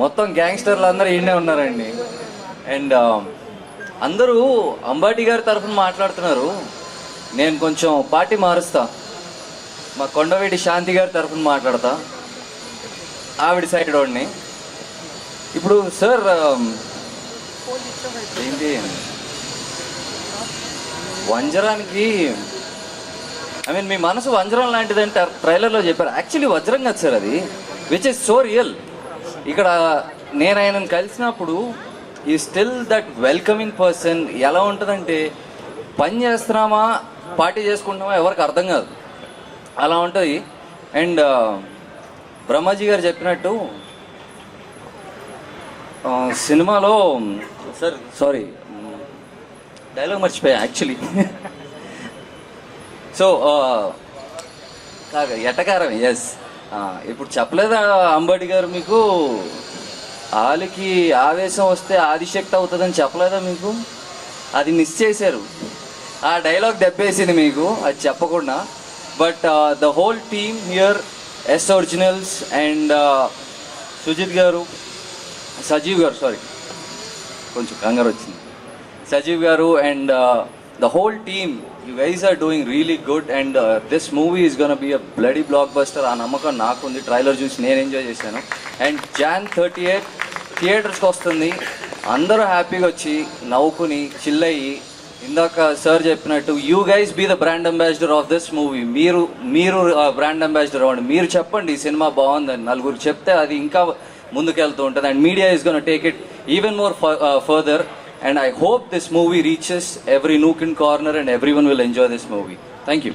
మొత్తం గ్యాంగ్స్టర్లు అందరూ ఈయనే ఉన్నారండి. అండ్ అందరూ అంబాటి గారి తరఫున మాట్లాడుతున్నారు. నేను కొంచెం పార్టీ మారుస్తా, మా కొండవీటి శాంతి గారి తరఫున మాట్లాడతా, ఆవిడ సైడ్ వాడిని. ఇప్పుడు సార్ ఏంటి వంజరానికి మీ మనసు వజ్రం లాంటిది అంటే ట్రైలర్లో చెప్పారు. యాక్చువల్లీ వజ్రం కాదు సార్, అది విచ్ ఇస్ సో రియల్. ఇక్కడ నేను ఆయనను కలిసినప్పుడు ఈ స్టిల్ దట్ వెల్కమింగ్ పర్సన్. ఎలా ఉంటుందంటే పని చేస్తున్నామా పార్టీ చేసుకుంటున్నామా ఎవరికి అర్థం కాదు, అలా ఉంటుంది. అండ్ బ్రహ్మాజీ గారు చెప్పినట్టు సినిమాలో సారీ డైలాగ్ మర్చిపోయా యాక్చువల్లీ. సో ఎటకారం, ఎస్. ఇప్పుడు చెప్పలేదా అంబాటి గారు మీకు, ఆలికి ఆవేశం వస్తే ఆదిశక్తి అవుతుందని చెప్పలేదా మీకు? అది మిస్ చేశారు, ఆ డైలాగ్ దెబ్బేసింది మీకు అది చెప్పకుండా. But the whole team here, S originals and Sujith గారు, సజీవ్ గారు, సారీ కొంచెం కంగారు వచ్చింది, సజీవ్ గారు and the whole team, you guys are doing really good and this movie is going to be a bloody blockbuster. ఆ నమ్మకం నాకుంది, ట్రైలర్ చూసి నేను ఎంజాయ్ చేశాను. అండ్ Jan 38 థియేటర్స్కి వస్తుంది. అందరూ హ్యాపీగా వచ్చి నవ్వుకుని చిల్లయ్యి, ఇందాక సార్ చెప్పినట్టు you guys be the brand ambassador of this movie. మీరు బ్రాండ్ అంబాసిడర్ అవ్వండి. మీరు చెప్పండి ఈ సినిమా బాగుందని, నలుగురు చెప్తే అది ఇంకా ముందుకెళ్తూ ఉంటుంది. And media is gonna take it even more further. And I hope this movie reaches every nook and corner and everyone will enjoy this movie. Thank you.